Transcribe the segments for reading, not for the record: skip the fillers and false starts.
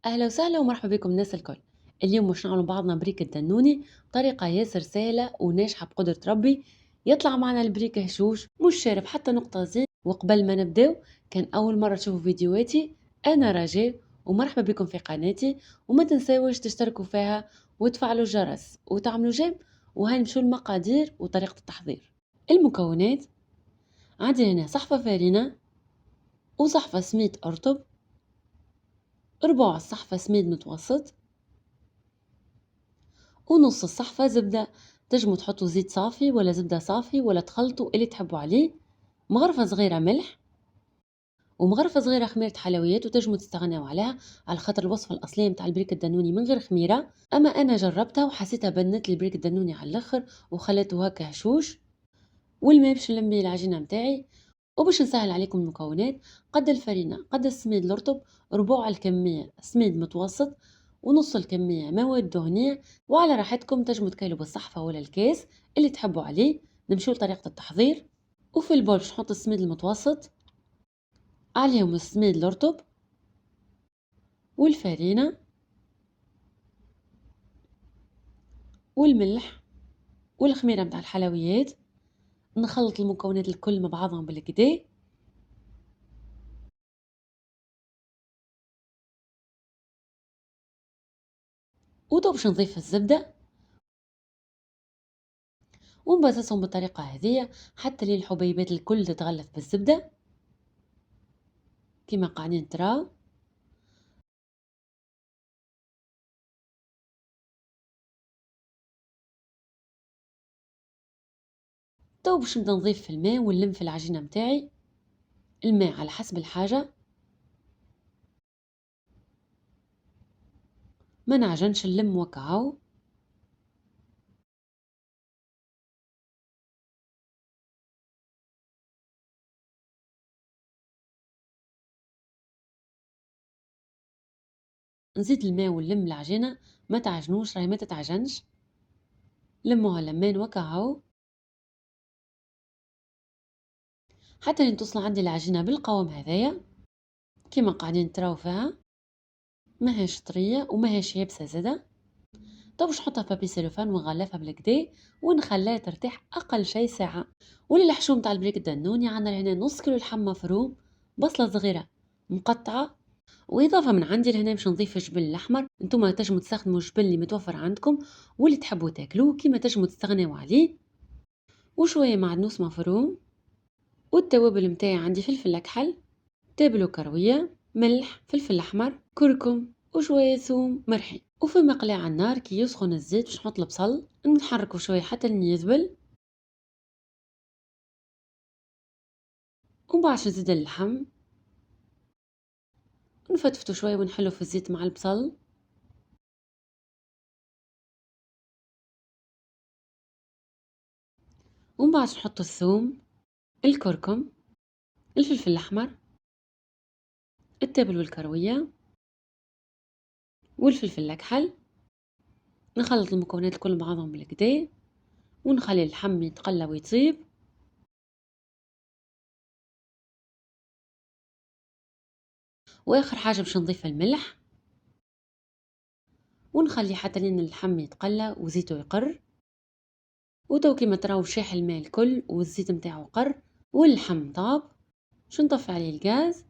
أهلا وسهلا ومرحبا بكم الناس الكل. اليوم مش نعمل بعضنا بريك الدنوني طريقة ياسر سهلة وناجحة بقدرة ربي. يطلع معنا البريك هشوش مش شارب حتى نقطة زيت. وقبل ما نبداو، كان أول مرة تشوفوا فيديوهاتي أنا رجاء ومرحبا بكم في قناتي. وما تنساوش تشتركوا فيها وتفعلوا الجرس وتعملوا جيم. وهنمشوا المقادير وطريقة التحضير. المكونات: عندي هنا صحفة فارينة وصحفة سميد أرطب، ربع الصحفة سميد متوسط، ونص الصحفة زبدة. تنجموا تحطوا زيت صافي ولا زبدة صافي ولا تخلطوا اللي تحبوا عليه. مغرفة صغيرة ملح، ومغرفة صغيرة خميرة حلويات، وتنجموا تستغنوا عليها على خاطر الوصفة الأصلية متاع البريك الدنوني من غير خميرة. أما أنا جربتها وحسيتها بنت البريك الدنوني على الآخر وخلته هكا هشوش. والماء باش نلم بيه العجينة متاعي. وباش نسهل عليكم المكونات: قد الفرينة قد السميد الرطب، ربع الكمية سميد متوسط، ونص الكمية مواد دهنية. وعلى راحتكم تنجموا تكيلوا بالصحفة ولا الكاس اللي تحبوا عليه. نمشيو لطريقة التحضير. وفي البول باش نحط السميد المتوسط، عليهم السميد الرطب والفرينة والملح والخميرة متاع الحلويات. نخلط المكونات الكل مع بعضهم بالكدا. ودو باش نضيف الزبدة ونبصصهم بالطريقة هذه حتى لين الحبيبات الكل تتغلف بالزبدة كما قاعدين تراو. تو باش نبدا نضيف في الماء ونلم في العجينة متاعي. الماء على حسب الحاجة، ما نعجنش نلم وكاو. نزيد الماء ونلم العجينة، ما تعجنوش راهي ما تتعجنش. لموها لمان وكاو حتى لين توصل عندي العجينة بالقوام هذايا كما قاعدين تراو فيها. ماهيش طرية وماهيش يابسة زادة. طب باش نحطها في بابي سيلوفان ونغلفها بالكدا ونخليها ترتاح اقل شي ساعه. وللحشوم تاع البريك الدنوني عندنا هنا نص كيلو لحم مفروم، بصله صغيره مقطعه، واضافه من عندي لهنا باش نضيف الجبن الاحمر. نتوما تنجموا تستخدموا الجبن اللي متوفر عندكم واللي تحبوا تاكلوه كيما تنجموا تستغناو عليه. وشويه معدنوس مفروم. والتوابل متاعي عندي فلفل اكحل، تابل وكرويه، ملح، فلفل احمر، كركم، وشويه ثوم مرحي. وفي مقلاة على النار كي يسخن الزيت باش نحط البصل نحركه شويه حتى لين يذبل. ومن بعد باش نزيد اللحم نفتفتو شويه ونحلو في الزيت مع البصل. ومن بعد نحط الثوم، الكركم، الفلفل الاحمر، التابل والكرويه، والفلفل الاكحل. نخلط المكونات الكل بعضهم بالكدا ونخلي اللحم يتقلى ويطيب. واخر حاجه باش نضيف الملح ونخلي حتى لين اللحم يتقلى وزيته يقر. وتو كيما تراو شاح الماء الكل والزيت متاعو قر واللحم طاب. شو نطفي عليه الغاز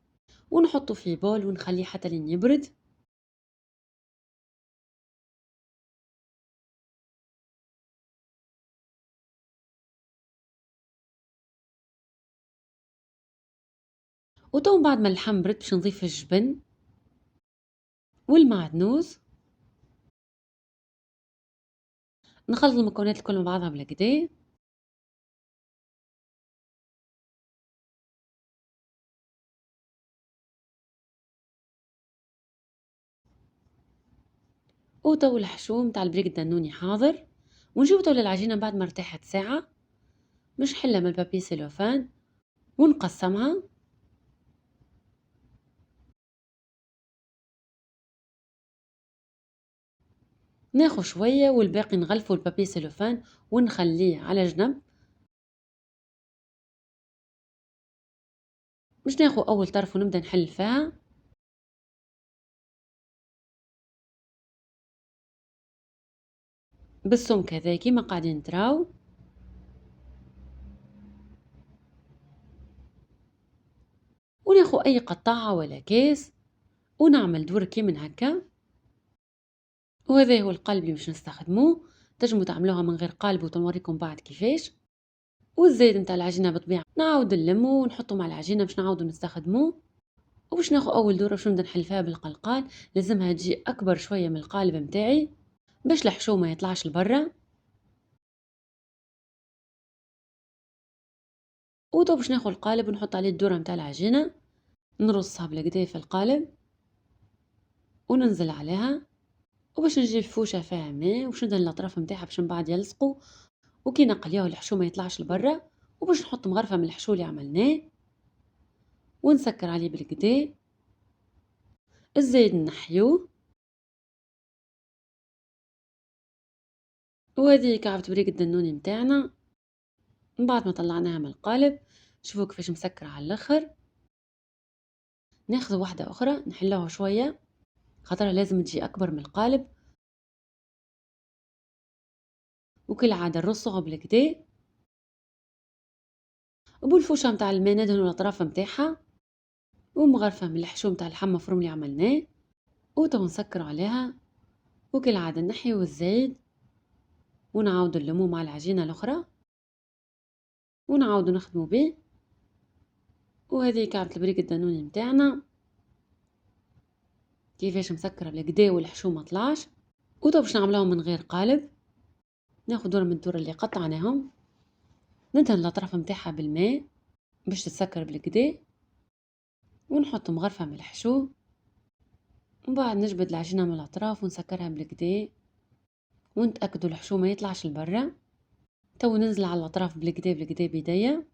ونحطه في بول ونخليه حتى لين يبرد. وتو بعد ما اللحم برد باش نضيف الجبن والمعدنوس. نخلط المكونات الكل مع بعضها بالكدا. وتو الحشو متاع البريك الدنوني حاضر. ونجيبو تو للعجينه بعد ما ارتاحت ساعه. مش حله من البابي سيلوفان ونقسمها. ناخذ شويه والباقي نغلفه البابي سيلوفان ونخليه على جنب. مش ناخذ اول طرف ونبدا نحل فيها. بالسمك هذا كيما قاعدين تراو. وناخو أي قطاعة ولا كاس ونعمل دركي من هكا. وهذا هو القالب اللي باش نستخدموه. تنجموا تعملوها من غير قالب وتنوريكم بعد كيفاش. والزيت نتاع العجينة بالطبيعة نعاود نلمو ونحطو مع العجينة باش نعاودو نستخدموه. وباش ناخو أول دورة باش نبدا نحلفها بالقلقال، لازمها تجي أكبر شوية من القالب متاعي باش الحشو ما يطلعش لبرا. ودو باش ناخو القالب ونحط عليه الدورة متاع العجينة، نرصها بالكدا في القالب وننزل عليها. وباش نجيب فوشة فيها ماء وباش ندهن الأطراف متاعها باش من بعد يلصقوا، وكي نقليوه الحشو ما يطلعش لبرا. وباش نحط مغرفة من الحشو اللي عملناه ونسكر عليه بالكدا. الزايد نحيوه. وهذه كعبة بريق الدنوني متاعنا من بعد ما طلعناها من القالب. شوفوا كيفاش مسكرة على الاخر. ناخذ واحدة اخرى نحلوها شوية خاطرها لازم تجي اكبر من القالب. وكل عادة نرصوها بالكدا وبالفوشة متاع الماء ندهنو الاطراف متاعها ومغرفة من الحشو متاع اللحم مفروم اللي عملناه. وتو نسكر عليها وكل عادة نحيو الزايد ونعاودو نلموه مع العجينة الاخرى ونعاودو نخدمو بيه. وهذه كعبة البريق الدانوني متاعنا كيفاش مسكرة بالكدا والحشو ما طلعش. وتو باش نعملوهم من غير قالب. ناخذ دورة من الدور اللي قطعناهم ندهن الاطراف متاعها بالماء باش تتسكر بالكدا ونحط مغرفة من الحشو. ومن بعد نجبد العجينة من الاطراف ونسكرها بالكدا ونتأكدوا الحشو ما يطلعش لبرا. تو ننزل على الاطراف بالكدا بالكدا بيديا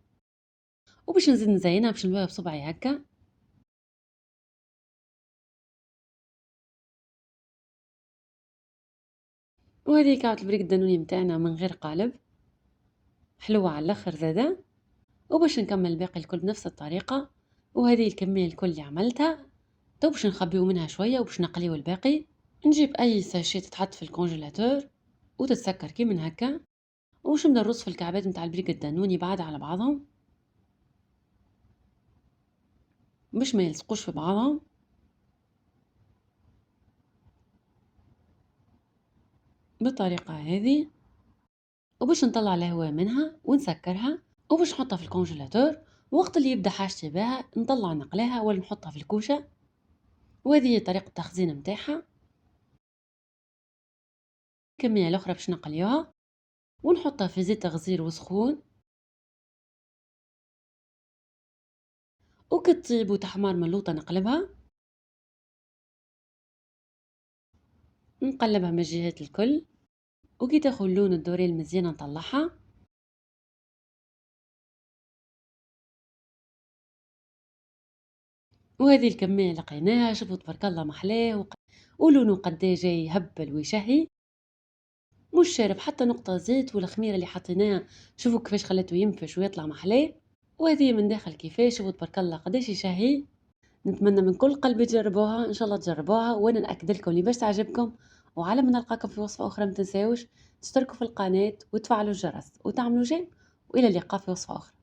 وباش نزيد نزينها باش نلويها بصبعي هكا. وهذه كعبة البريق الدانوني متاعنا من غير قالب حلوة على الاخر زاده. وباش نكمل الباقي الكل بنفس الطريقة. وهذه الكمية الكل اللي عملتها. تو باش نخبيو منها شوية وباش نقليو الباقي. نجيب اي ساشي تتحط في الكونجيلاتور وتتسكر كي من هكا. وباش نبدا نرص في الكعبات نتاع البريك الدانوني بعد على بعضهم باش ما يلصقوش في بعضهم بالطريقة هذه. وباش نطلع الهواء منها ونسكرها وباش نحطها في الكونجيلاتور. وقت اللي يبدا حاجتي بها نطلع نقلاها ولا نحطها في الكوشة. وهذه هي طريقة التخزين متاعها. الكمية الاخرى باش نقليوها ونحطها في زيت تغزير وسخون. وكتطيب وتحمر ملوطة نقلبها نقلبها من الجهات الكل. وكي تاخذ اللون الدوري المزيان نطلعها. وهذه الكمية لقيناها شوفوا تبارك الله محلاه ولونه قداه جاي يهبل ويشهي مش شارب حتى نقطة زيت. والخميرة اللي حطيناها شوفوا كيفاش خلته ينفش ويطلع محلاه. وهذه من داخل كيفاش شوفوا تبارك الله قداش يشهي. نتمنى من كل قلبي تجربوها ان شاء الله تجربوها وانا ناكد لكم اللي باش تعجبكم. وعلى ما نلقاكم في وصفة اخرى ما تنساوش تشتركوا في القناة وتفعلوا الجرس وتعملوا جيم. والى اللقاء في وصفة اخرى.